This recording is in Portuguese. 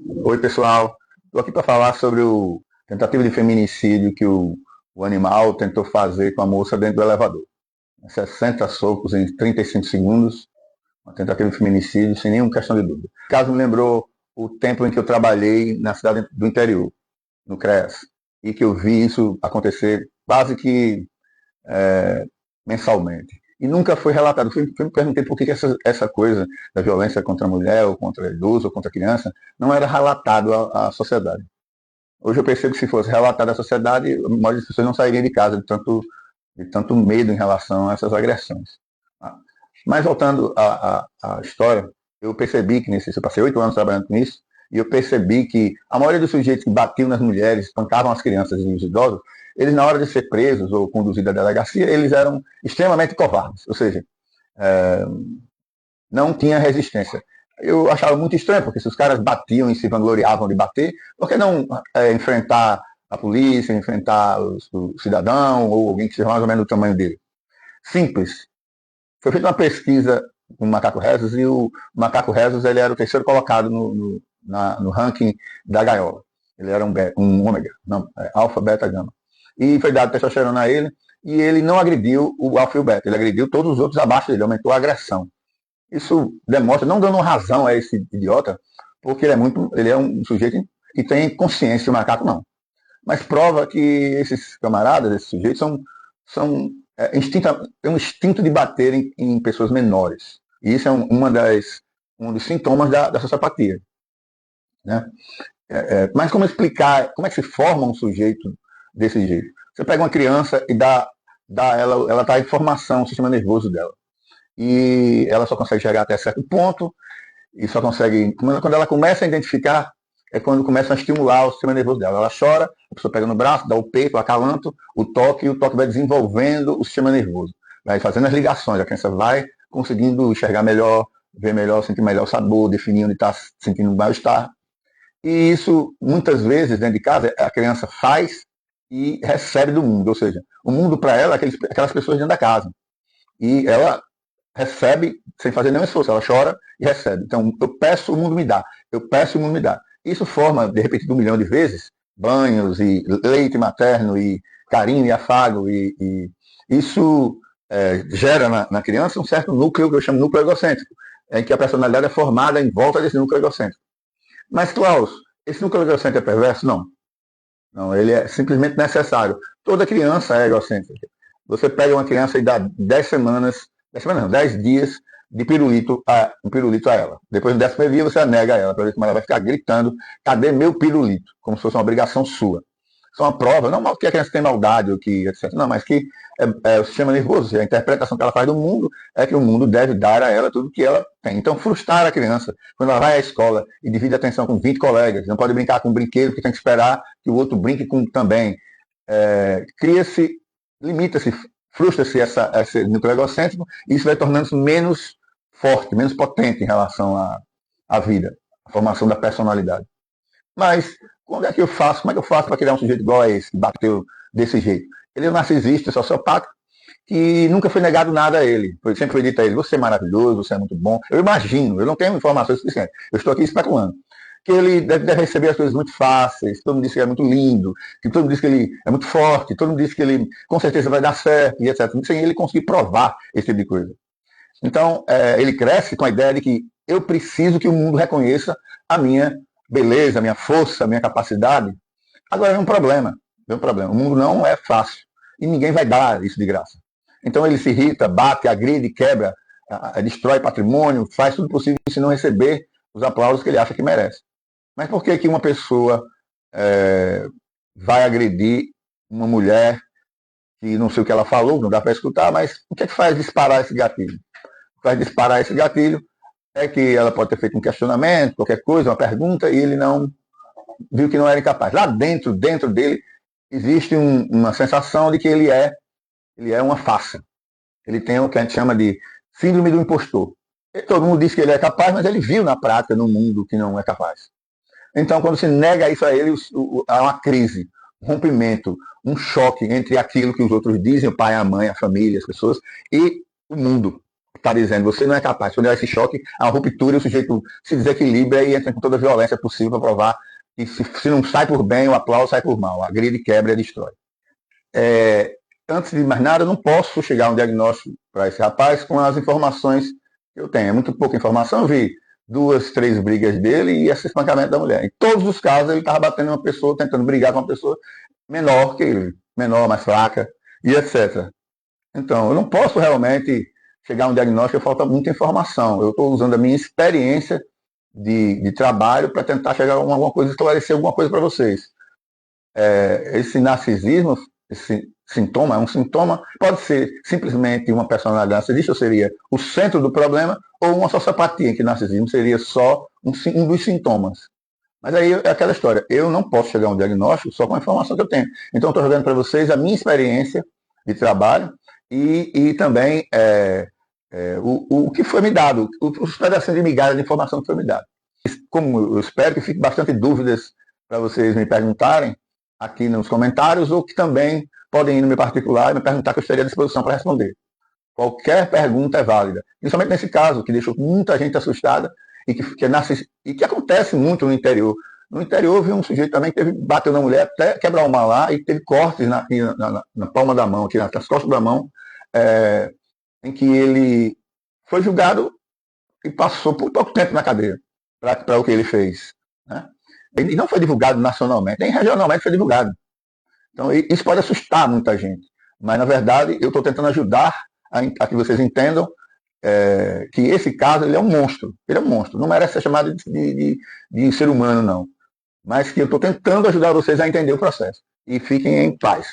Oi, pessoal. Estou aqui para falar sobre o tentativa de feminicídio que o animal tentou fazer com a moça dentro do elevador. 60 socos em 35 segundos, uma tentativa de feminicídio sem nenhuma questão de dúvida. O caso me lembrou o tempo em que eu trabalhei na cidade do interior, no CREAS, e que eu vi isso acontecer quase que mensalmente. E nunca foi relatado. Fui me perguntei por que essa coisa da violência contra a mulher, ou contra idoso, ou contra a criança, não era relatado à sociedade. Hoje eu percebo que se fosse relatado à sociedade, a maioria das pessoas não sairiam de casa de tanto medo em relação a essas agressões. Mas voltando à história, eu percebi que eu passei 8 anos trabalhando com isso, e eu percebi que a maioria dos sujeitos que batiam nas mulheres, espancavam as crianças e os idosos, eles na hora de ser presos ou conduzidos à delegacia, eles eram extremamente covardes, ou seja, é, não tinha resistência. Eu achava muito estranho, porque se os caras batiam e se vangloriavam de bater, por que não enfrentar a polícia, enfrentar o cidadão ou alguém que seja mais ou menos do tamanho dele? Simples. Foi feita uma pesquisa com o Macaco Rezos e o Macaco Rezos ele era o terceiro colocado no ranking da gaiola. Ele era um ômega, não, alfa, beta, gama. E foi dado testosterona a ele e ele não agrediu o alfa e o beta, ele agrediu todos os outros abaixo dele, aumentou a agressão. Isso demonstra, não dando razão a esse idiota, porque ele é um sujeito que tem consciência, o macaco não. Mas prova que esses camaradas, esses sujeitos, têm um instinto de bater em pessoas menores. E isso é um dos sintomas da sociopatia. Né? Mas como explicar, como é que se forma um sujeito desse jeito? Você pega uma criança e ela está em formação, o sistema nervoso dela. E ela só consegue chegar até certo ponto, e só consegue, quando ela começa a identificar, é quando começa a estimular o sistema nervoso dela. Ela chora, a pessoa pega no braço, dá o peito, o acalanto, o toque, e o toque vai desenvolvendo o sistema nervoso. Vai fazendo as ligações, a criança vai conseguindo enxergar melhor, ver melhor, sentir melhor o sabor, definir onde está sentindo mal-estar. E isso, muitas vezes, dentro de casa, a criança faz e recebe do mundo. Ou seja, o mundo para ela é aquelas pessoas dentro da casa. E ela recebe sem fazer nenhum esforço, ela chora e recebe. Então, eu peço, o mundo me dá. Eu peço, o mundo me dá. Isso forma, de repente, 1 milhão de vezes, banhos e leite materno e carinho e afago. E isso gera na criança um certo núcleo que eu chamo de núcleo egocêntrico, em que a personalidade é formada em volta desse núcleo egocêntrico. Mas, Klaus, esse núcleo egocêntrico é perverso? Não. Não, ele é simplesmente necessário. Toda criança é egocêntrica. Você pega uma criança e dá 10 semanas, 10 semanas não, 10 dias de um pirulito a ela. Depois do 10º dia você nega a ela, para ver como ela vai ficar gritando, cadê meu pirulito? Como se fosse uma obrigação sua. Isso é uma prova, não que a criança tem maldade, ou que, etc. Não, mas que o sistema nervoso, a interpretação que ela faz do mundo é que o mundo deve dar a ela tudo que ela tem. Então, frustrar a criança, quando ela vai à escola e divide a atenção com 20 colegas, não pode brincar com um brinquedo, porque tem que esperar que o outro brinque com também. Cria-se, limita-se, frustra-se esse núcleo egocêntrico, e isso vai tornando-se menos forte, menos potente em relação à vida, à formação da personalidade. Mas como é que eu faço? Como é que eu faço para criar um sujeito igual a esse, que bateu desse jeito? Ele é um narcisista, sociopata, que nunca foi negado nada a ele. Sempre foi dito a ele, você é maravilhoso, você é muito bom. Eu imagino, eu não tenho informações suficientes. Eu estou aqui especulando. Que ele deve receber as coisas muito fáceis, todo mundo diz que ele é muito lindo, que todo mundo diz que ele é muito forte, todo mundo diz que ele com certeza vai dar certo, e etc. Sem ele conseguir provar esse tipo de coisa. Então, ele cresce com a ideia de que eu preciso que o mundo reconheça a minha beleza, a minha força, a minha capacidade. Agora vem um problema. O mundo não é fácil. E ninguém vai dar isso de graça. Então ele se irrita, bate, agride, quebra, destrói patrimônio, faz tudo possível se não receber os aplausos que ele acha que merece. Mas por que uma pessoa vai agredir uma mulher que não sei o que ela falou, não dá para escutar, mas o que é que faz disparar esse gatilho? O que faz disparar esse gatilho é que ela pode ter feito um questionamento, qualquer coisa, uma pergunta, e ele não viu que não era incapaz. Lá dentro dele, existe uma sensação de que ele é uma farsa. Ele tem o que a gente chama de síndrome do impostor. Todo mundo diz que ele é capaz, mas ele viu na prática, no mundo, que não é capaz. Então, quando se nega isso a ele, há uma crise, um rompimento, um choque entre aquilo que os outros dizem, o pai, a mãe, a família, as pessoas, e o mundo. está dizendo, você não é capaz. Quando há esse choque, há uma ruptura e o sujeito se desequilibra e entra com toda a violência possível para provar que se não sai por bem, o aplauso sai por mal. Agride, quebra e destrói. Antes de mais nada, eu não posso chegar a um diagnóstico para esse rapaz com as informações que eu tenho. É muito pouca informação. Eu vi 2, 3 brigas dele e esse espancamento da mulher. Em todos os casos, ele estava batendo uma pessoa, tentando brigar com uma pessoa menor que ele, menor, mais fraca, e etc. Então, eu não posso realmente chegar a um diagnóstico, falta muita informação. Eu estou usando a minha experiência de trabalho para tentar chegar a alguma coisa, esclarecer alguma coisa para vocês. Esse narcisismo, esse sintoma, é um sintoma, pode ser simplesmente uma personalidade narcisista, ou seria o centro do problema, ou uma sociopatia, que narcisismo seria só um dos sintomas. Mas aí é aquela história, eu não posso chegar a um diagnóstico só com a informação que eu tenho. Então, estou jogando para vocês a minha experiência de trabalho e também o que foi me dado, os pedacinhos de migalha de informação que foi me dado. Como eu espero que fique bastante dúvidas para vocês me perguntarem aqui nos comentários, ou que também podem ir no meu particular e me perguntar, que eu estaria à disposição para responder. Qualquer pergunta é válida, principalmente nesse caso, que deixou muita gente assustada e que acontece muito no interior. No interior, vi um sujeito também que bateu na mulher até quebrar uma lá e teve cortes na palma da mão, aqui nas costas da mão, em que ele foi julgado e passou por pouco tempo na cadeia para o que ele fez. Né? Ele não foi divulgado nacionalmente, nem regionalmente foi divulgado. Então, isso pode assustar muita gente. Mas, na verdade, eu estou tentando ajudar a que vocês entendam que esse caso ele é um monstro. Ele é um monstro. Não merece ser chamado de ser humano, não. Mas que eu estou tentando ajudar vocês a entender o processo. E fiquem em paz.